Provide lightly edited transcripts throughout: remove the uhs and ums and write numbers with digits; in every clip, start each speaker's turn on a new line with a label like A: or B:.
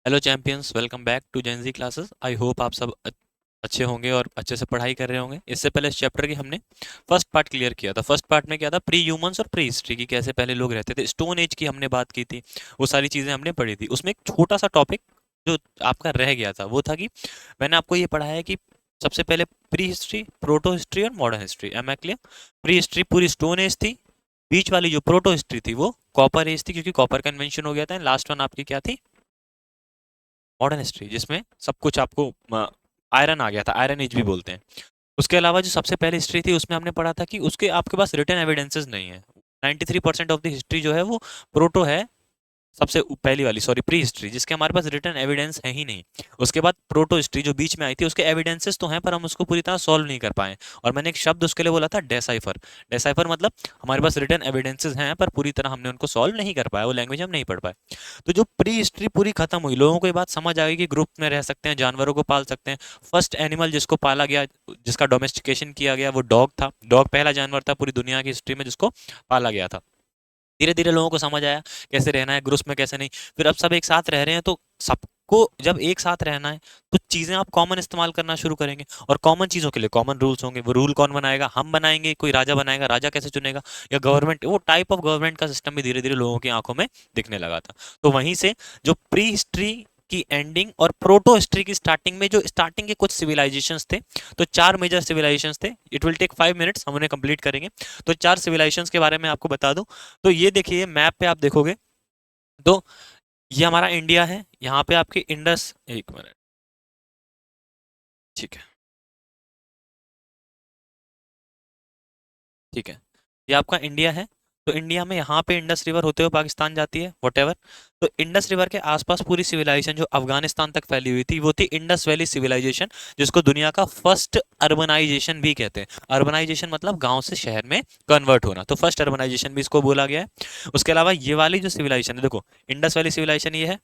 A: Hello champions, welcome back to Gen G classes. I hope आप सब अच्छे होंगे और अच्छे से पढ़ाई कर रहे होंगे। इससे पहले इस चैप्टर की हमने फर्स्ट पार्ट क्लियर किया था। फर्स्ट पार्ट में क्या था, प्री ह्यूमंस और प्री हिस्ट्री की, कैसे पहले लोग रहते थे, स्टोन एज की हमने बात की थी। वो सारी चीज़ें हमने पढ़ी थी। उसमें एक छोटा सा टॉपिक जो आपका रह गया था वो था कि मैंने आपको ये पढ़ाया है कि सबसे पहले प्री हिस्ट्री, प्रोटो हिस्ट्री और modern history. Am I clear? Prehistory पूरी स्टोन एज थी। बीच वाली जो प्रोटो हिस्ट्री थी वो कॉपर एज थी, क्योंकि कॉपर का इन्वेंशन हो गया था। लास्ट वन आपकी क्या थी? मॉडर्न हिस्ट्री, जिसमें सब कुछ आपको आयरन आ गया था, आयरन एज भी बोलते हैं। उसके अलावा जो सबसे पहले हिस्ट्री थी उसमें हमने पढ़ा था कि उसके आपके पास रिटन एविडेंसेस नहीं है। 93% ऑफ द हिस्ट्री जो है वो प्रोटो है। सबसे पहली वाली, सॉरी, प्री हिस्ट्री, जिसके हमारे पास रिटन एविडेंस है ही नहीं। उसके बाद प्रोटो हिस्ट्री जो बीच में आई थी, उसके एविडेंसेस तो हैं पर हम उसको पूरी तरह सॉल्व नहीं कर पाए। और मैंने एक शब्द उसके लिए बोला था, डेसाइफर। डेसाइफर मतलब हमारे पास रिटन एविडेंसेस हैं पर पूरी तरह हमने उनको सॉल्व नहीं कर पाया, वो लैंग्वेज हम नहीं पढ़ पाए। तो जो प्री हिस्ट्री पूरी खत्म हुई, लोगों को ये बात समझ आ गई कि ग्रुप में रह सकते हैं, जानवरों को पाल सकते हैं। फर्स्ट एनिमल जिसको पाला गया, जिसका डोमेस्टिकेशन किया गया, वो डॉग था। डॉग पहला जानवर था पूरी दुनिया की हिस्ट्री में जिसको पाला गया था। धीरे धीरे लोगों को समझ आया कैसे रहना है ग्रुप्स में, कैसे नहीं। फिर अब सब एक साथ रह रहे हैं, तो सबको जब एक साथ रहना है तो चीजें आप कॉमन इस्तेमाल करना शुरू करेंगे। और कॉमन चीजों के लिए कॉमन रूल्स होंगे। वो रूल कौन बनाएगा? हम बनाएंगे। कोई राजा बनाएगा, राजा कैसे चुनेगा? या गवर्नमेंट, वो टाइप ऑफ गवर्नमेंट का सिस्टम भी धीरे धीरे लोगों की आंखों में दिखने लगा था। तो वहीं से जो प्री हिस्ट्री की एंडिंग और प्रोटो हिस्ट्री की स्टार्टिंग में जो स्टार्टिंग के कुछ सिविलाइजेशंस थे, तो चार मेजर सिविलाइजेशंस थे। इट विल टेक 5 मिनट्स, हम उन्हें कंप्लीट करेंगे। तो चार सिविलाइजेशंस के बारे में आपको बता दूं। तो ये देखिए, मैप पे आप देखोगे तो ये हमारा इंडिया है। यहाँ पे आपके इंडस, एक मिनट, ठीक है, ठीक है, ये आपका इंडिया है। तो इंडिया में यहाँ पे इंडस रिवर होते हुए पाकिस्तान जाती है, वॉटेवर। तो इंडस रिवर के आसपास पूरी सिविलाइजेशन जो अफगानिस्तान तक फैली हुई थी वो थी इंडस वैली सिविलाइजेशन, जिसको दुनिया का फर्स्ट अर्बनाइजेशन भी कहते हैं। अर्बनाइजेशन मतलब गांव से शहर में कन्वर्ट होना, तो फर्स्ट अर्बनाइजेशन भी इसको बोला गया है। उसके अलावा ये वाली जो सिविलाइजेशन है, देखो, इंडस वैली सिविलाइजेशन ये है।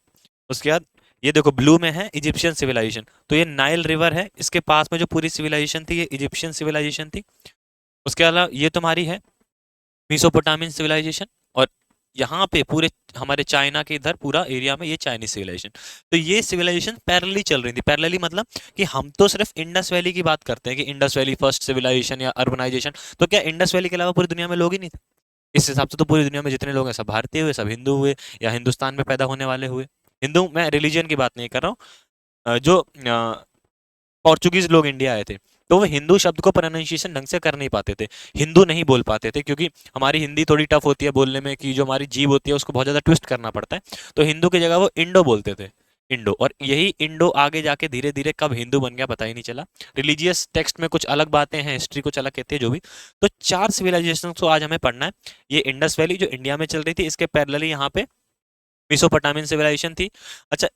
A: उसके बाद ये देखो ब्लू में है इजिप्शियन सिविलाइजेशन, तो ये नाइल रिवर है, इसके पास में जो पूरी सिविलाइजेशन थी ये इजिप्शियन सिविलाइजेशन थी। उसके अलावा ये तुम्हारी है मेसोपोटामियन सिविलाइजेशन। और यहाँ पे पूरे हमारे चाइना के इधर पूरा एरिया में ये चाइनीज सिविलाइजेशन। तो ये सिविलाइजेशन पैरेलली चल रही थी। पैरेलली मतलब कि हम तो सिर्फ इंडस वैली की बात करते हैं कि इंडस वैली फर्स्ट सिविलाइजेशन या अर्बनाइजेशन, तो क्या इंडस वैली के अलावा पूरी दुनिया में लोग ही नहीं थे? इस हिसाब से तो पूरी दुनिया में जितने लोग हैं सब भारतीय हुए, सब हिंदू हुए, या हिंदुस्तान में पैदा होने वाले हुए। हिंदू, मैं रिलीजन की बात नहीं कर रहा हूँ। जो पोर्चुगीज लोग इंडिया आए थे, तो वो हिंदू शब्द को प्रोनाउंसिएशन ढंग से कर नहीं पाते थे, हिंदू नहीं बोल पाते थे, क्योंकि हमारी हिंदी थोड़ी टफ होती है बोलने में, कि जो हमारी जीभ होती है उसको बहुत ज़्यादा ट्विस्ट करना पड़ता है। तो हिंदू की जगह वो इंडो बोलते थे, इंडो। और यही इंडो आगे जाके धीरे धीरे कब हिंदू बन गया पता ही नहीं चला। रिलीजियस टेक्स्ट में कुछ अलग बातें हैं, हिस्ट्री कुछ अलग कहती है, जो भी। तो चार सिविलाइजेशन को आज हमें पढ़ना है। ये इंडस वैली जो इंडिया में चल रही थी, इसके पैरेलली यहाँ पे मेसोपोटामियन सिविलाइजेशन थी। अच्छा,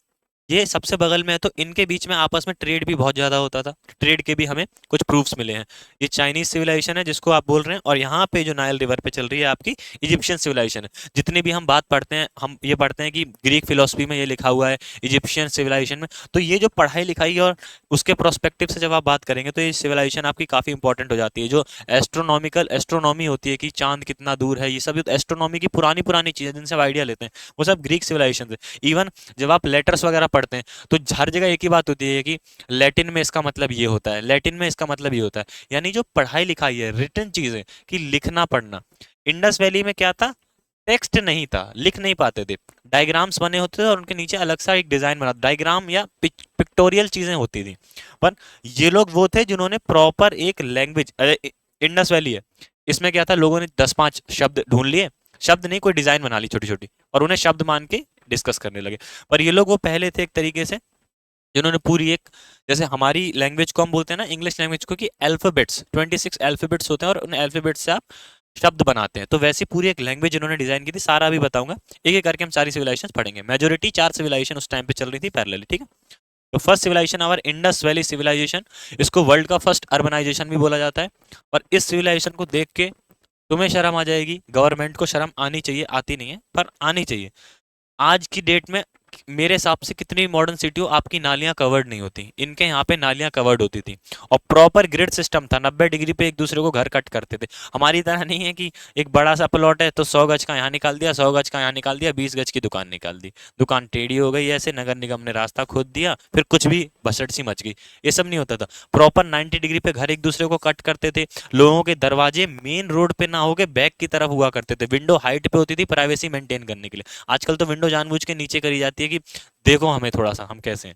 A: ये सबसे बगल में है, तो इनके बीच में आपस में ट्रेड भी बहुत ज़्यादा होता था। ट्रेड के भी हमें कुछ प्रूफ्स मिले हैं। ये चाइनीज सिविलाइजेशन है जिसको आप बोल रहे हैं, और यहाँ पे जो नाइल रिवर पे चल रही है आपकी इजिप्शियन सिविलाइजेशन है। जितने भी हम बात पढ़ते हैं, हम ये पढ़ते हैं कि ग्रीक फिलोसफी में ये लिखा हुआ है इजिप्शियन सिविलाइजेशन में। तो ये जो पढ़ाई लिखाई और उसके प्रोस्पेक्टिव से जब आप बात करेंगे तो ये सिविलाइजेशन आपकी काफ़ी इंपॉर्टेंट हो जाती है। जो एस्ट्रोनॉमिकल एस्ट्रोनॉमी होती है कि चांद कितना दूर है, ये सब एस्ट्रोनॉमी की पुरानी पुरानी चीज़ें जिनसे आइडिया लेते हैं, वो सब ग्रीक सिविलाइजेशन से। इवन जब आप लेटर्स वगैरह पढ़ते हैं तो हर जगह एक ही बात होती है कि लैटिन में इसका मतलब ये होता है, लैटिन में इसका मतलब ये होता है। यानी जो पढ़ाई लिखाई है, रिटन चीजें, कि लिखना पढ़ना। इंडस वैली में क्या था? टेक्स्ट नहीं था, लिख नहीं पाते थे। डायग्राम्स बने होते थे और उनके नीचे अलग सा एक डिजाइन बना, डायग्राम या पिक्टोरियल चीजें होती थी। पर ये लोग वो थे जिन्होंने प्रॉपर एक लैंग्वेज, इंडस वैली है, इसमें क्या था, लोगों ने 10-5 शब्द ढूंढ लिए, शब्द नहीं, कोई डिजाइन बना ली छोटी छोटी, और उन्हें शब्द मान के डिस्कस करने लगे। पर ये लोग वो पहले थे एक तरीके से जिन्होंने पूरी एक, जैसे हमारी लैंग्वेज को हम बोलते हैं ना, इंग्लिश लैंग्वेज को, कि अल्फाबेट्स 26 अल्फाबेट्स होते हैं और उन अल्फाबेट्स से आप शब्द बनाते हैं। तो वैसी पूरी एक लैंग्वेज इन्होंने डिजाइन की थी। सारा अभी बताऊंगा, एक एक करके हम सारी सिविलाइजेशन पढ़ेंगे। मेजोरिटी चार सिविलाइजेशन उस टाइम पे चल रही थी पैरेलली, ठीक है। तो first civilisation our Indus valley civilisation, इसको वर्ल्ड का फर्स्ट अर्बनाइजेशन भी बोला जाता है। और इस सिविलाइजेशन को देख के तुम्हें शर्म आ जाएगी, गवर्नमेंट को शर्म आनी चाहिए, आती नहीं है पर आनी चाहिए। आज की डेट में मेरे हिसाब से कितनी मॉडर्न सिटी हो, आपकी नालियां कवर्ड नहीं होती, इनके यहाँ पे नालियां कवर्ड होती थी। और प्रॉपर ग्रिड सिस्टम था, 90 डिग्री पे एक दूसरे को घर कट करते थे। हमारी तरह नहीं है कि एक बड़ा सा प्लॉट है तो 100 गज का यहाँ निकाल दिया, 100 गज का यहाँ निकाल दिया, 20 गज की दुकान निकाल दी, दुकान टेढ़ी हो गई, ऐसे नगर निगम ने रास्ता खोद दिया, फिर कुछ भी भसड़ सी मच गई। ये सब नहीं होता था। प्रॉपर 90 डिग्री पे घर एक दूसरे को कट करते थे। लोगों के दरवाजे मेन रोड पे ना होके बैक की तरफ हुआ करते थे, विंडो हाइट पे होती थी प्राइवेसी मेंटेन करने के लिए। आजकल तो विंडो जानबूझ के नीचे करी जाती है कि देखो हमें थोड़ा सा हम कैसे हैं।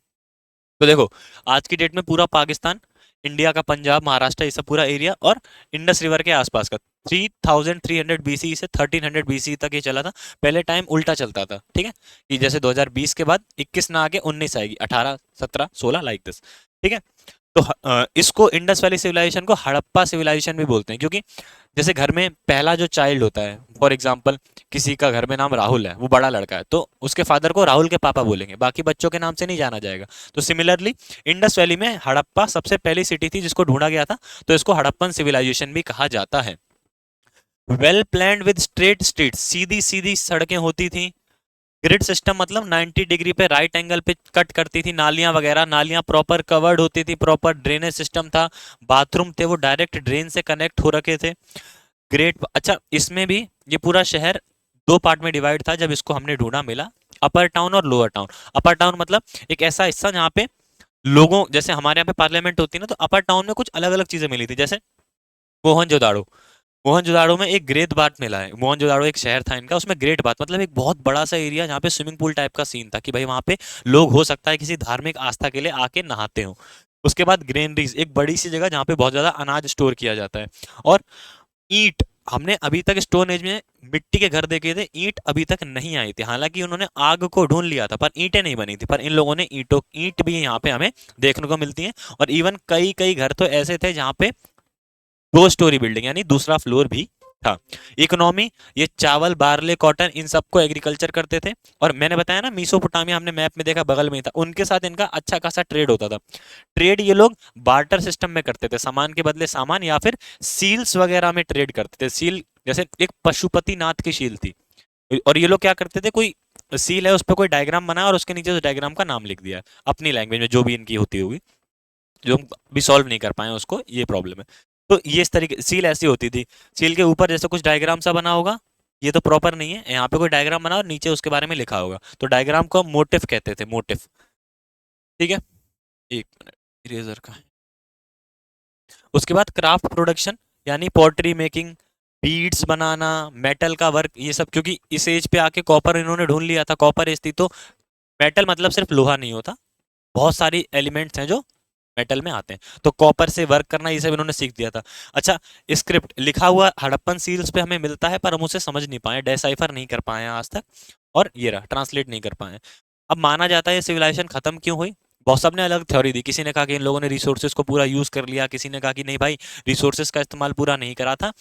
A: तो देखो, आज की डेट में पूरा पाकिस्तान, इंडिया का पंजाब, महाराष्ट्र, ये सब पूरा एरिया और इंडस रिवर के आसपास का 3300 बीसी से 1300 बीसी तक ये चला था। पहले टाइम उल्टा चलता था, ठीक है, कि जैसे 2020 के बाद 21 ना आके 19 आएगी, 18, 17, 16 लाइक दिस, ठीक है। तो इसको इंडस वैली सिविलाइजेशन को हड़प्पा सिविलाइजेशन भी बोलते हैं, क्योंकि जैसे घर में पहला जो चाइल्ड होता है, फॉर एग्जाम्पल किसी का घर में नाम राहुल है, वो बड़ा लड़का है, तो उसके फादर को राहुल के पापा बोलेंगे, बाकी बच्चों के नाम से नहीं जाना जाएगा। तो सिमिलरली इंडस वैली में हड़प्पा सबसे पहली सिटी थी जिसको ढूंढा गया था, तो इसको हड़प्पन सिविलाइजेशन भी कहा जाता है। Well planned with straight streets, सीधी सीधी सड़कें होती थी। ग्रिड सिस्टम मतलब 90 डिग्री पे राइट एंगल पे कट करती थी नालियां वगैरह, नालियां प्रॉपर कवर्ड होती थी, प्रॉपर ड्रेनेज सिस्टम था, बाथरूम थे वो डायरेक्ट ड्रेन से कनेक्ट हो रखे थे। ग्रेट, अच्छा इसमें भी ये पूरा शहर दो पार्ट में डिवाइड था जब इसको हमने ढूंढा मिला, अपर टाउन और लोअर टाउन। अपर टाउन मतलब एक ऐसा हिस्सा जहाँ पे लोगों, जैसे हमारे यहाँ पे पार्लियामेंट होती है ना, तो अपर टाउन में कुछ अलग अलग चीजें मिली थी, जैसे मोहनजोदाड़ो। मोहनजोदाड़ो में एक ग्रेट बाथ मिला है। मोहनजोदाड़ो एक शहर था इनका, उसमें ग्रेट बाथ मतलब एक बहुत बड़ा सा एरिया जहाँ पे स्विमिंग पूल टाइप का सीन था, कि भाई वहाँ पे लोग हो सकता है किसी धार्मिक आस्था के लिए आके नहाते हो। उसके बाद ग्रेनरीज, एक बड़ी सी जगह जहाँ पे बहुत ज्यादा अनाज स्टोर किया जाता है। और ईंट, हमने अभी तक स्टोन एज में मिट्टी के घर देखे थे, ईंट अभी तक नहीं आई थी, हालांकि उन्होंने आग को ढूंढ लिया था पर ईंटें नहीं बनी थी, पर इन लोगों ने ईंट भी यहाँ पे हमें देखने को मिलती हैं। और इवन कई कई घर तो ऐसे थे जहाँ पे 2 स्टोरी बिल्डिंग यानी दूसरा फ्लोर भी था। इकोनॉमी, ये चावल, बार्ले, कॉटन, इन सबको एग्रीकल्चर करते थे। और मैंने बताया ना मीसोपोटामिया हमने मैप में देखा बगल में ही था, उनके साथ इनका अच्छा खासा ट्रेड होता था। ट्रेड ये लोग बार्टर सिस्टम में करते थे, सामान के बदले सामान, या फिर सील्स वगैरह में ट्रेड करते थे। सील जैसे एक पशुपति नाथ की शील थी, और ये लोग क्या करते थे, कोई सील है उस पर कोई डायग्राम बनाया और उसके नीचे उस डायग्राम का नाम लिख दिया अपनी लैंग्वेज में, जो भी इनकी होती होगी, जो हम भी सॉल्व नहीं कर पाए उसको, ये प्रॉब्लम है। तो ये इस तरीके सील ऐसी होती थी, सील के ऊपर जैसे कुछ डायग्राम सा बना होगा, ये तो प्रॉपर नहीं है, यहाँ पे कोई डायग्राम बना और नीचे उसके बारे में लिखा होगा, तो डायग्राम को मोटिफ कहते थे, मोटिफ, ठीक है। एक मिनट, इरेजर का है। उसके बाद क्राफ्ट प्रोडक्शन यानी पॉटरी मेकिंग, बीड्स बनाना, मेटल का वर्क, ये सब, क्योंकि इस एज पे आके कॉपर इन्होंने ढूंढ लिया था, कॉपर एज थी, तो मेटल मतलब सिर्फ लोहा नहीं होता, बहुत सारी एलिमेंट्स हैं जो मेटल में आते हैं, तो कॉपर से वर्क करना ये सब इन्होंने सीख दिया था। अच्छा, स्क्रिप्ट लिखा हुआ हड़प्पन सील्स पे हमें मिलता है, पर हम उसे समझ नहीं पाए, डेसाइफर नहीं कर पाए हैं आज तक, और ये रहा ट्रांसलेट नहीं कर पाए। अब माना जाता है ये सिविलाइजेशन खत्म क्यों हुई, बहुत सबने अलग थ्योरी दी। किसी ने कहा कि इन लोगों ने रिसोर्सेज को पूरा यूज कर लिया, किसी ने कहा कि नहीं भाई, रिसोर्सेज का इस्तेमाल पूरा नहीं करा था,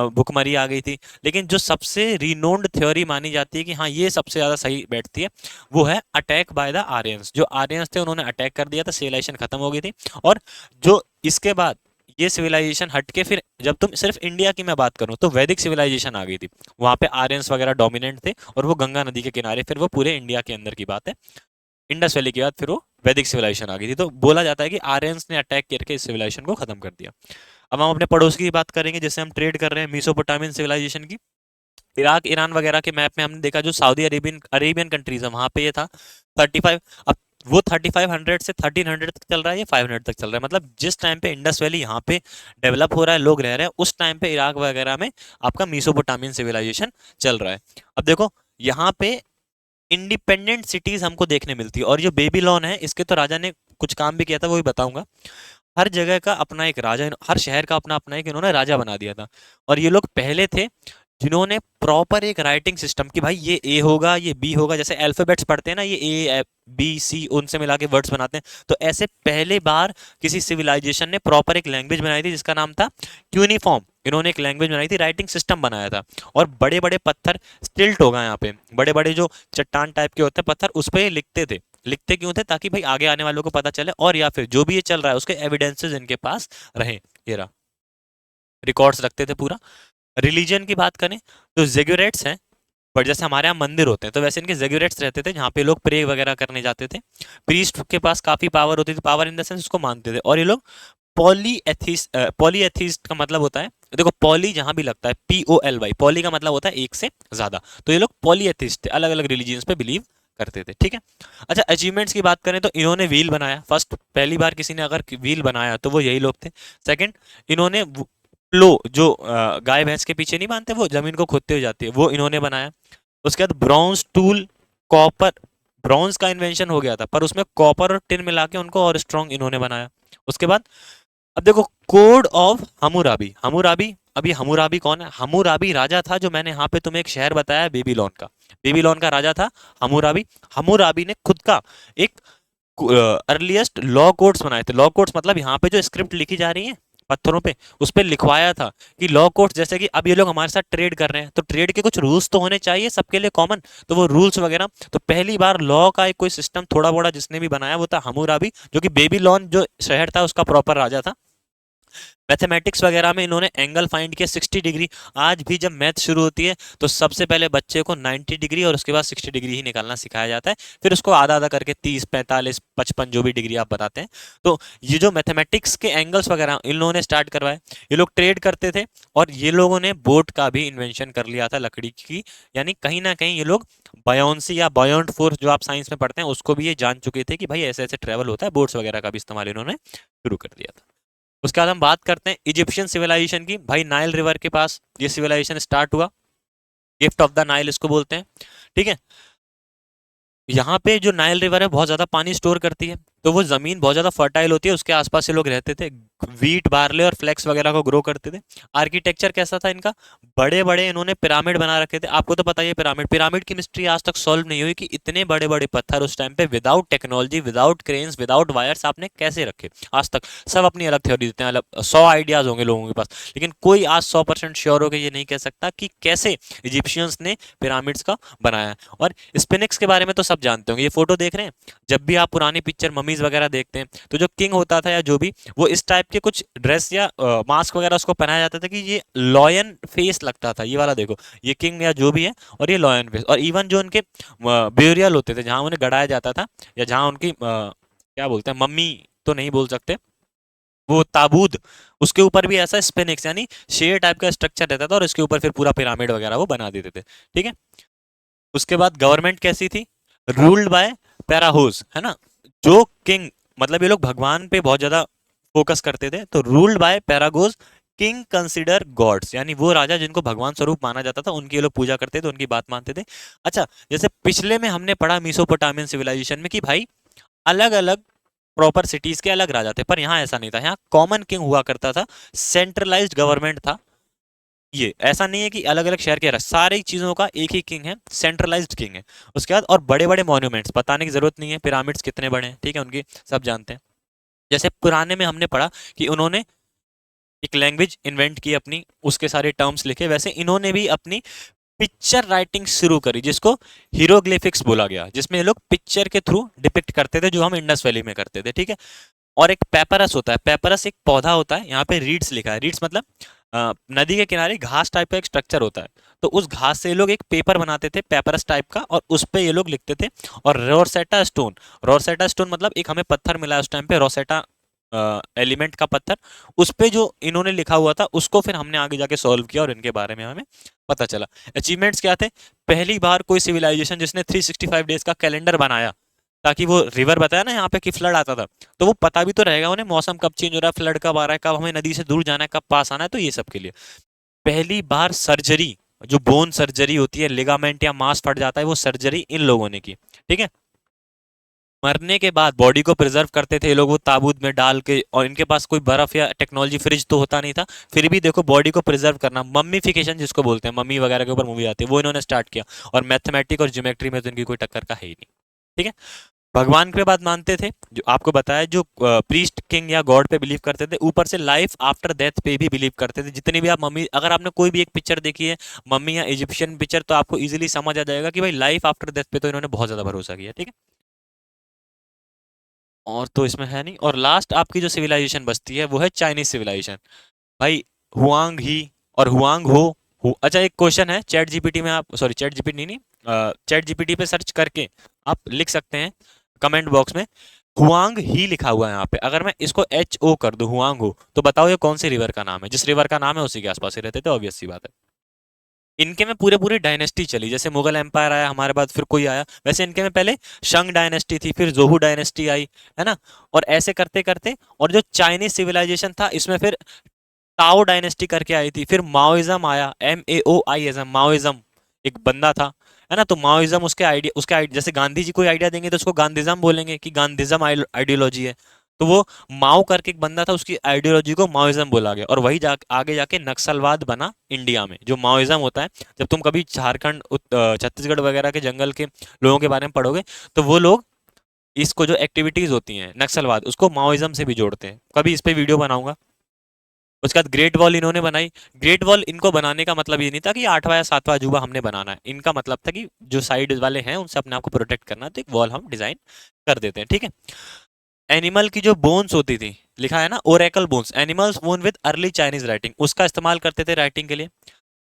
A: भुखमरी आ गई थी। लेकिन जो सबसे रिनोन्ड थ्योरी मानी जाती है कि हाँ ये सबसे ज्यादा सही बैठती है, वो है अटैक बाय द आर्यंस। जो आर्यंस थे उन्होंने अटैक कर दिया था, सिविलाइजेशन खत्म हो गई थी। और जो इसके बाद ये सिविलाइजेशन हटके, फिर जब तुम सिर्फ इंडिया की मैं बात करूं तो वैदिक सिविलाइजेशन आ गई थी, वहां पे आर्यंस वगैरह डोमिनेंट थे, और वो गंगा नदी के किनारे, फिर वो पूरे इंडिया के अंदर की बात है। इंडस वैली के बाद फिर वो वैदिक सिविलाइजेशन आ गई थी, तो बोला जाता है कि आर्यंस ने अटैक करके इस सिविलाइजेशन को खत्म कर दिया। अब हम अपने पड़ोस की बात करेंगे, जैसे हम ट्रेड कर रहे हैं मीसोपोटामियन सिविलाइजेशन की। इराक ईरान वगैरह के मैप में हमने देखा जो सऊदी अरेबियन अरेबियन कंट्रीज है, वहां पे ये था 35। अब वो 3500 से 1300 तक चल रहा है, ये 500 तक चल रहा है, मतलब जिस टाइम पे इंडस वैली यहाँ पे डेवलप हो रहा है, लोग रह रहे हैं, उस टाइम पे इराक वगैरह में आपका मीसोपोटामियन सिविलाइजेशन चल रहा है। अब देखो यहाँ पे इंडिपेंडेंट सिटीज हमको देखने मिलती है, और जो बेबीलोन है इसके तो राजा ने कुछ काम भी किया था, वो भी बताऊंगा। हर जगह का अपना एक राजा, हर शहर का अपना अपना एक इन्होंने राजा बना दिया था। और ये लोग पहले थे जिन्होंने प्रॉपर एक राइटिंग सिस्टम की, भाई ये ए होगा, ये बी होगा, जैसे अल्फाबेट्स पढ़ते हैं ना, ये ए बी सी उनसे मिला के वर्ड्स बनाते हैं, तो ऐसे पहले बार किसी सिविलाइजेशन ने प्रॉपर एक लैंग्वेज बनाई थी जिसका नाम था क्यूनिफॉर्म। इन्होंने एक लैंग्वेज बनाई थी, राइटिंग सिस्टम बनाया था। और बड़े बड़े पत्थर, स्टिल्ट होगा यहाँ पे, बड़े बड़े जो चट्टान टाइप के होते हैं पत्थर, उस पर ये लिखते थे। लिखते क्यों थे, ताकि भाई आगे आने वालों को पता चले, और या फिर जो भी ये चल रहा है उसके एविडेंसेस इनके पास रहे। ये रहा, रिकॉर्ड्स रखते थे पूरा। रिलीजन की बात करें तो जेगुरेट्स हैं, बट जैसे हमारे यहाँ मंदिर होते हैं तो वैसे इनके ज़ेगुरेट्स रहते थे जहाँ पे लोग प्रे वगैरह करने जाते थे। प्रीस्ट के पास काफ़ी पावर होती थी, पावर इन द सेंस उसको मानते थे। और ये लोग पॉलीएथिस्ट का मतलब होता है, देखो पॉली जहां भी लगता है POLY, पॉली का मतलब होता है एक से ज्यादा, तो ये लोग पॉलीएथिस्ट थे, अलग अलग रिलीजियंस पे बिलीव करते थे, ठीक है। अच्छा, अचीवमेंट्स की बात करें तो इन्होंने व्हील बनाया, फर्स्ट पहली बार किसी ने अगर व्हील बनाया तो वो यही लोग थे। सेकंड, इन्होंने प्लो जो गाय भैंस के पीछे नहीं बांधते, वो जमीन को खोदते हुए जाती है, वो इन्होंने बनाया। उसके बाद ब्रॉन्ज टूल, कॉपर, ब्रॉन्ज का इन्वेंशन हो गया था पर उसमें कॉपर और टिन मिला के उनको और स्ट्रॉन्ग इन्होंने बनाया। उसके बाद अब देखो कोड ऑफ हमुराबी, हमुराबी, अभी हमुराबी कौन है? हमुराबी राजा था जो मैंने यहाँ पे तुम्हें एक शहर बताया बेबीलोन का, बेबीलोन का राजा था हमुराबी। हमुराबी ने खुद का एक अर्लीस्ट लॉ कोड्स बनाए थे। लॉ कोड्स मतलब यहाँ पे जो स्क्रिप्ट लिखी जा रही है पत्थरों पे, उस पे लिखवाया था कि लॉ कोड्स, जैसे कि अब ये लोग हमारे साथ ट्रेड कर रहे हैं तो ट्रेड के कुछ रूल्स तो होने चाहिए सबके लिए कॉमन, तो वो रूल्स वगैरह, तो पहली बार लॉ का एक कोई सिस्टम थोड़ा बड़ा जिसने भी बनाया वो था हमुराबी, जो कि बेबीलोन जो शहर था उसका प्रॉपर राजा था। मैथमेटिक्स वगैरह में इन्होंने एंगल फाइंड किया 60 डिग्री। आज भी जब मैथ शुरू होती है तो सबसे पहले बच्चे को 90 डिग्री और उसके बाद 60 डिग्री ही निकालना सिखाया जाता है, फिर उसको आधा आधा करके 30, 45, 55 जो भी डिग्री आप बताते हैं। तो ये जो मैथमेटिक्स के एंगल्स वगैरह इन लोगों ने स्टार्ट करवाए। ये लोग ट्रेड करते थे और ये लोगों ने बोट का भी इन्वेंशन कर लिया था लकड़ी की, यानी कहीं ना कहीं ये लोग बायोन्सी या बायोन्ट फोर्स जो आप साइंस में पढ़ते हैं उसको भी ये जान चुके थे कि भाई ऐसे ऐसे ट्रेवल होता है, बोट्स वगैरह का भी इस्तेमाल इन्होंने शुरू कर दिया था। उसके बाद हम बात करते हैं इजिप्शियन सिविलाइजेशन की। भाई नाइल रिवर के पास ये सिविलाइजेशन स्टार्ट हुआ, गिफ्ट ऑफ द नाइल इसको बोलते हैं, ठीक है। यहाँ पे जो नाइल रिवर है बहुत ज्यादा पानी स्टोर करती है, तो वो जमीन बहुत ज्यादा फर्टाइल होती है, उसके आसपास से लोग रहते थे, वीट बार्ले और फ्लेक्स वगैरह को ग्रो करते थे। आर्किटेक्चर कैसा था इनका? बड़े बड़े इन्होंने पिरामिड बना रखे थे। आपको तो पता ही है पिरामिड, पिरामिड की मिस्ट्री आज तक सॉल्व नहीं हुई कि इतने बड़े बड़े पत्थर उस टाइम पे without technology, without cranes, without wires आपने कैसे रखे आज तक। सब अपनी अलग थ्योरी देते हैं, अलग 100 आइडियाज होंगे लोगों के पास, लेकिन कोई आज 100% श्योर होकर ये नहीं कह सकता कि कैसे इजिप्शियंस ने पिरामिड्स का बनाया। और स्पिनिक्स के बारे में तो सब जानते होंगे, ये फोटो देख रहे हैं, जब भी आप पुरानी पिक्चर ममीज वगैरह देखते हैं तो जो किंग होता था या जो भी, वो इस टाइप के कुछ ड्रेस या मास्क वगैरह उसको पहनाया जाता था कि ये लॉयन फेस लगता था, ये वाला देखो, ये किंग या जो भी है और ये लॉयन फेस। और इवन जो उनके ब्यूरियल होते थे जहां उन्हें गड़ाया जाता था या जहां उनकी क्या बोलते हैं, मम्मी तो नहीं बोल सकते, वो ताबूत, उसके ऊपर भी ऐसा स्पिनिक्स यानी शेर टाइप का स्ट्रक्चर रहता था और इसके ऊपर फिर पूरा पिरामिड वगैरह वो बना देते थे, ठीक है। उसके बाद गवर्नमेंट कैसी थी? रूल्ड बाय पैराहोज, है ना। जो किंग, मतलब ये लोग भगवान पे बहुत ज्यादा फोकस करते थे, तो ruled by pharaohs, king consider gods, यानी वो राजा जिनको भगवान स्वरूप माना जाता था उनकी ये लोग पूजा करते थे, उनकी बात मानते थे। अच्छा, जैसे पिछले में हमने पढ़ा मीसोपोटामियन सिविलाइजेशन में कि भाई अलग अलग प्रॉपर सिटीज के अलग राजा थे, पर यहाँ ऐसा नहीं था, यहाँ कॉमन किंग हुआ करता था, सेंट्रलाइज्ड गवर्नमेंट था। ये ऐसा नहीं है कि अलग अलग शहर के सारी चीजों का एक ही किंग है, सेंट्रलाइज्ड किंग है। उसके बाद और बड़े बड़े मॉन्यूमेंट्स बताने की जरूरत नहीं है, पिरामिड्स कितने बड़े हैं, ठीक है, उनकी सब जानते हैं। जैसे पुराने में हमने पढ़ा कि उन्होंने एक लैंग्वेज इन्वेंट की अपनी, उसके सारे टर्म्स लिखे, वैसे इन्होंने भी अपनी पिक्चर राइटिंग शुरू करी जिसको हीरोग्लिफिक्स बोला गया, जिसमें ये लोग पिक्चर के थ्रू डिपिक्ट करते थे जो हम इंडस वैली में करते थे, ठीक है। और एक पेपरस होता है, पेपरस एक पौधा होता है, यहाँ पे रीड्स लिखा है, रीड्स मतलब नदी के किनारे घास टाइप का एक स्ट्रक्चर होता है, तो उस घास से ये लोग एक पेपर बनाते थे पेपरस टाइप का और उस पे ये लोग लिखते थे। और रोसेटा स्टोन, रोसेटा स्टोन मतलब एक हमें पत्थर मिला उस टाइम पे, रोसेटा एलिमेंट का पत्थर, उस पे जो इन्होंने लिखा हुआ था उसको फिर हमने आगे जाके सॉल्व किया और इनके बारे में हमें पता चला। अचीवमेंट्स क्या थे? पहली बार कोई सिविलाइजेशन जिसने 365 डेज का कैलेंडर बनाया, ताकि वो रिवर बताया ना यहाँ पे कि फ्लड आता था, तो वो पता भी तो रहेगा उन्हें मौसम कब चेंज हो रहा है, फ्लड कब आ रहा है, कब हमें नदी से दूर जाना है, कब पास आना है, तो ये सब के लिए। पहली बार सर्जरी, जो बोन सर्जरी होती है, लिगामेंट या मांस फट जाता है, वो सर्जरी इन लोगों ने की, ठीक है। मरने के बाद बॉडी को प्रिजर्व करते थे ये लोग वो ताबूत में डाल के, और इनके पास कोई बर्फ या टेक्नोलॉजी फ्रिज तो होता नहीं था, फिर भी देखो बॉडी को प्रिजर्व करना, मम्मीफिकेशन जिसको बोलते हैं, मम्मी वगैरह के ऊपर मूवी आती है, वो इन्होंने स्टार्ट किया। और मैथमेटिक और ज्योमेट्री में तो इनकी कोई टक्कर का है ही नहीं, ठीक है। भगवान पे बात मानते थे, जो आपको बताया, जो प्रीस्ट किंग या गॉड पे बिलीव करते थे, ऊपर से लाइफ आफ्टर डेथ पे भी बिलीव करते थे। जितनी भी आप मम्मी, अगर आपने कोई भी एक पिक्चर देखी है मम्मी या इजिप्शियन पिक्चर, तो आपको इजीली समझ आ जाएगा कि भाई लाइफ आफ्टर डेथ पे तो इन्होंने बहुत ज्यादा भरोसा किया, ठीक है। और तो इसमें है नहीं। और लास्ट आपकी जो सिविलाइजेशन बचती है वो है चाइनीज सिविलाइजेशन। भाई हुआंग ही और हुआंग हो, अच्छा, एक क्वेश्चन है चैट जीपीटी में, आप सॉरी चैट जीपीटी नहीं, चैट जीपीटी पे सर्च करके आप लिख सकते हैं कमेंट बॉक्स में, हुआंग ही लिखा हुआ है यहाँ पे, अगर मैं इसको एच ओ कर दूं हुआंग हो, तो बताओ ये कौन सी रिवर का नाम है? जिस रिवर का नाम है उसी के आसपास ही रहते थे, ऑब्वियस सी बात है। इनके में पूरे पूरी डायनेस्टी चली, जैसे मुगल एम्पायर आया हमारे बाद, फिर कोई आया, वैसे इनके में पहले शंग डायनेस्टी थी, फिर जोहू डायनेस्टी आई, है ना, और ऐसे करते करते, और जो चाइनीज सिविलाइजेशन था इसमें फिर ताओ डायनेस्टी करके आई थी, फिर माओइज्म आया, MAOIज्म, माओइज्म एक बंदा था, है ना, तो माओइज्म उसके आइडिया जैसे गांधी जी कोई आइडिया देंगे तो उसको गांधीज्म बोलेंगे कि गांधीज्म आइडियोलॉजी है, तो वो माओ करके एक बंदा था, उसकी आइडियोलॉजी को माओइज्म बोला गया, और वही आगे जाके नक्सलवाद बना इंडिया में। जो माओइज्म होता है, जब तुम कभी झारखंड छत्तीसगढ़ वगैरह के जंगल के लोगों के बारे में पढ़ोगे, तो वो लोग इसको जो एक्टिविटीज होती हैं नक्सलवाद, उसको माओइज्म से भी जोड़ते हैं। कभी इस पे वीडियो बनाऊंगा। उसके बाद ग्रेट वॉल इन्होंने बनाई। ग्रेट वॉल इनको बनाने का मतलब ये नहीं था कि आठवां या सातवां अजूबा हमने बनाना है, इनका मतलब था कि जो साइड वाले हैं उनसे अपने आप को प्रोटेक्ट करना है, तो एक वॉल हम डिजाइन कर देते हैं, ठीक है। एनिमल की जो बोन्स होती थी, लिखा है ना Oracle bones, animals bone with early Chinese writing, उसका इस्तेमाल करते थे राइटिंग के लिए।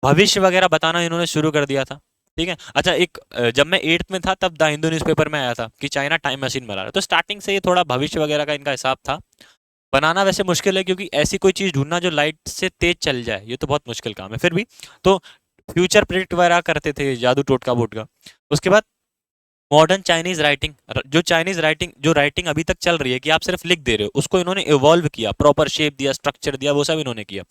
A: भविष्य वगैरह बताना इन्होंने शुरू कर दिया था, ठीक है। अच्छा, एक जब मैं 8th में था तब द हिंदू न्यूज़पेपर में आया था कि चाइना टाइम मशीन बना रहा है, तो स्टार्टिंग से ये थोड़ा भविष्य वगैरह का इनका हिसाब था। बनाना वैसे मुश्किल है, क्योंकि ऐसी कोई चीज ढूंढना जो लाइट से तेज चल जाए, ये तो बहुत मुश्किल काम है, फिर भी तो फ्यूचर प्रिडिक्ट वगैरह करते थे, जादू टोटका वोटका। उसके बाद मॉडर्न चाइनीज राइटिंग, जो चाइनीज राइटिंग, जो राइटिंग अभी तक चल रही है कि आप सिर्फ लिख दे रहे हो, उसको इन्होंने इवॉल्व किया, प्रॉपर शेप दिया, स्ट्रक्चर दिया, वो सब इन्होंने किया।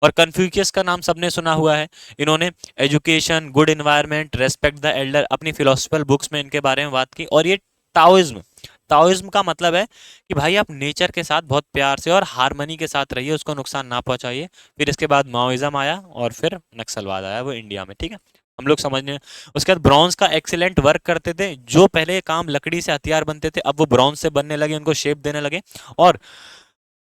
A: और कन्फ्यूशियस का नाम सबने सुना हुआ है, इन्होंने education, good environment, respect the Elder, अपनी फिलोसफिकल बुक्स में इनके बारे में बात की। और ये ताओइज्म, ताओइज्म का मतलब है कि भाई आप नेचर के साथ बहुत प्यार से और हारमनी के साथ रहिए, उसको नुकसान ना पहुंचाइए। फिर इसके बाद माओइज्म आया और फिर नक्सलवाद आया, वो इंडिया में, ठीक है, हम लोग समझने। उसके बाद ब्रॉन्ज का एक्सीलेंट वर्क करते थे, जो पहले काम लकड़ी से हथियार बनते थे अब वो ब्रॉन्ज से बनने लगे, उनको शेप देने लगे। और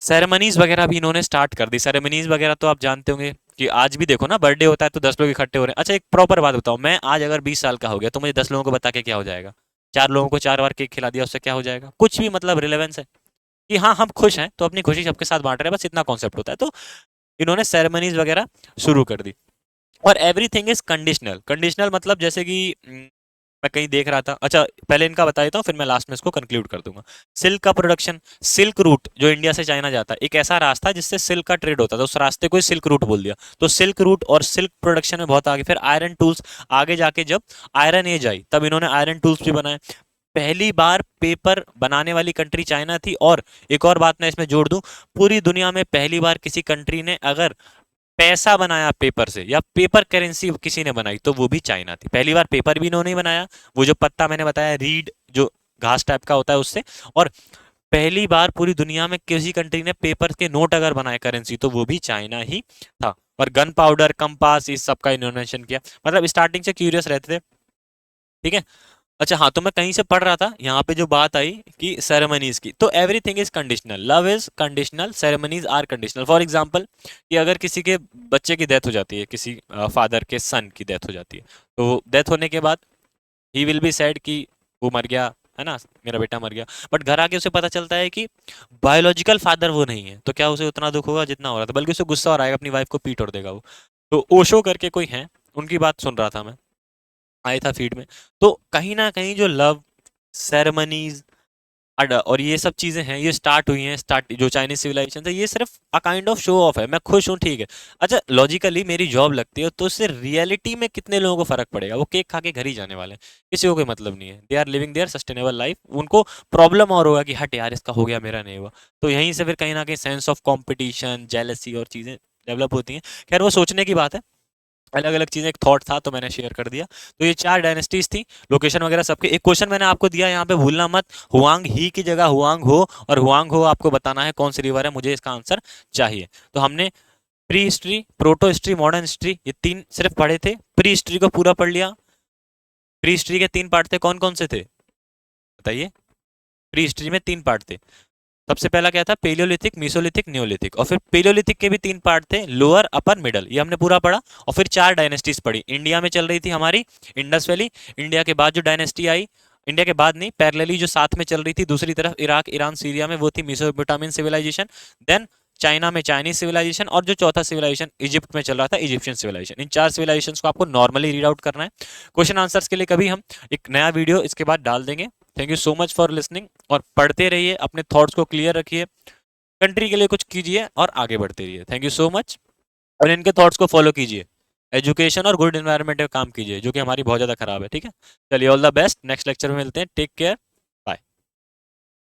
A: सेरेमनीज वगैरह भी इन्होंने स्टार्ट कर दी। सेरेमनीज वगैरह तो आप जानते होंगे कि आज भी देखो ना, बर्थडे होता है तो 10 लोग इकट्ठे हो रहे हैं। अच्छा, एक प्रॉपर बात बताओ, मैं आज अगर 20 साल का हो गया तो मुझे 10 लोगों को बता के क्या हो जाएगा? 4 लोगों को 4 बार केक खिला दिया, उससे क्या हो जाएगा? कुछ भी मतलब रिलेवेंस है कि हाँ हम खुश हैं तो अपनी खुशी सबके साथ बांट रहे हैं, बस इतना कॉन्सेप्ट होता है। तो इन्होंने सेरेमनीज वगैरह शुरू कर दी। और एवरीथिंग इज कंडीशनल। कंडीशनल मतलब जैसे कि मैं कहीं देख रहा था, अच्छा पहले इनका बता देता हूँ, फिर मैं लास्ट में इसको कंक्लूड कर दूंगा। सिल्क का प्रोडक्शन, सिल्क रूट जो इंडिया से चाइना जाता है, एक ऐसा रास्ता जिससे सिल्क का ट्रेड होता था, उस रास्ते को सिल्क रूट बोल दिया। तो सिल्क रूट और सिल्क प्रोडक्शन में बहुत आगे। फिर आयरन टूल्स, आगे जाके जब आयरन एज आई तब इन्होंने आयरन टूल्स भी बनाए। पहली बार पेपर बनाने वाली कंट्री चाइना थी। और एक और बात मैं इसमें जोड़ दूं, पूरी दुनिया में पहली बार किसी कंट्री ने अगर पैसा बनाया पेपर से, या पेपर करेंसी किसी ने बनाई, तो वो भी चाइना थी। पहली बार पेपर भी इन्होंने ही बनाया, वो जो पत्ता मैंने बताया रीड, जो घास टाइप का होता है उससे। और पहली बार पूरी दुनिया में किसी कंट्री ने पेपर के नोट अगर बनाए करेंसी, तो वो भी चाइना ही था। और गन पाउडर, कंपास, इस सब का इन्वेंशन किया। मतलब स्टार्टिंग से क्यूरियस रहते थे, ठीक है। अच्छा हाँ, तो मैं कहीं से पढ़ रहा था, यहाँ पे जो बात आई कि सेरेमनीज की, तो everything is conditional, love is conditional, ceremonies are conditional. For example कि अगर किसी के बच्चे की डेथ हो जाती है, किसी फादर के सन की डेथ हो जाती है, तो डेथ होने के बाद ही विल बी सैड कि वो मर गया, है ना, मेरा बेटा मर गया। बट घर आके उसे पता चलता है कि बायोलॉजिकल फादर वो नहीं है, तो क्या उसे उतना दुख होगा जितना हो रहा था, बल्कि उसे गुस्सा और आएगा, अपनी वाइफ को पीट और देगा वो। तो ओशो करके कोई है, उनकी बात सुन रहा था मैं, आया था फीड में। तो कहीं ना कहीं जो लव, सेरेमनीज और ये सब चीजें हैं, ये स्टार्ट हुई हैं, स्टार्ट जो चाइनीज सिविलाइजेशन है, ये सिर्फ a kind of show off है। मैं खुश हूँ, ठीक है। अच्छा, लॉजिकली मेरी जॉब लगती है तो उससे रियलिटी में कितने लोगों को फर्क पड़ेगा? वो केक खा के घर ही जाने वाले हैं, किसी को कोई मतलब नहीं है। They are living their sustainable life. उनको प्रॉब्लम और होगा कि हट यार इसका हो गया मेरा नहीं हुआ। तो यहीं से फिर कहीं ना कहीं सेंस ऑफ कॉम्पिटिशन, जेलसी और चीजें डेवलप होती हैं। खैर वो सोचने की बात है, अलग अलग चीजें, एक थॉट था तो मैंने शेयर कर दिया। तो ये 4 डायनेस्टीज थी, लोकेशन वगैरह सबके। एक क्वेश्चन मैंने आपको दिया यहाँ पे, भूलना मत, हुआंग ही की जगह हुआंग हो, और हुआंग हो आपको बताना है कौन सी रिवर है, मुझे इसका आंसर चाहिए। तो हमने pre history, proto history, modern history, ये 3 सिर्फ पढ़े थे। प्री हिस्ट्री को पूरा पढ़ लिया। प्री हिस्ट्री के 3 पार्ट थे, कौन कौन से थे बताइए? प्री हिस्ट्री में 3 पार्ट थे। सबसे पहला क्या था? Palaeolithic, mesolithic, neolithic. और फिर पेलियोलिथिक के भी 3 पार्ट थे, लोअर, अपर, मिडल, ये हमने पूरा पढ़ा। और फिर 4 डायनेस्टीज पढ़ी। इंडिया में चल रही थी हमारी इंडस वैली। इंडिया के बाद जो डायनेस्टी आई, इंडिया के बाद नहीं, पैरेलली जो साथ में चल रही थी दूसरी तरफ, इराक, ईरान, सीरिया में, वो थी मेसोपोटामियन सिविलाइजेशन। देन चाइना में चाइनीज सिविलाइजेशन, और जो चौथा सिविलाइजेशन इजिप्ट में चल रहा था, इजिप्शियन सिविलाइजेशन। इन 4 सिविलाइजेशन को आपको नॉर्मली रीड आउट करना है। क्वेश्चन आंसर्स के लिए कभी हम एक नया वीडियो इसके बाद डाल देंगे। Thank you so much for listening, और पढ़ते रहिए, अपने थॉट्स को क्लियर रखिए, कंट्री के लिए कुछ कीजिए और आगे बढ़ते रहिए। थैंक यू सो मच, और इनके थॉट्स को फॉलो कीजिए। एजुकेशन और गुड एनवायरनमेंट में काम कीजिए, जो कि हमारी बहुत ज़्यादा खराब है। ठीक है, चलिए, all the best, next lecture में मिलते हैं, टेक केयर।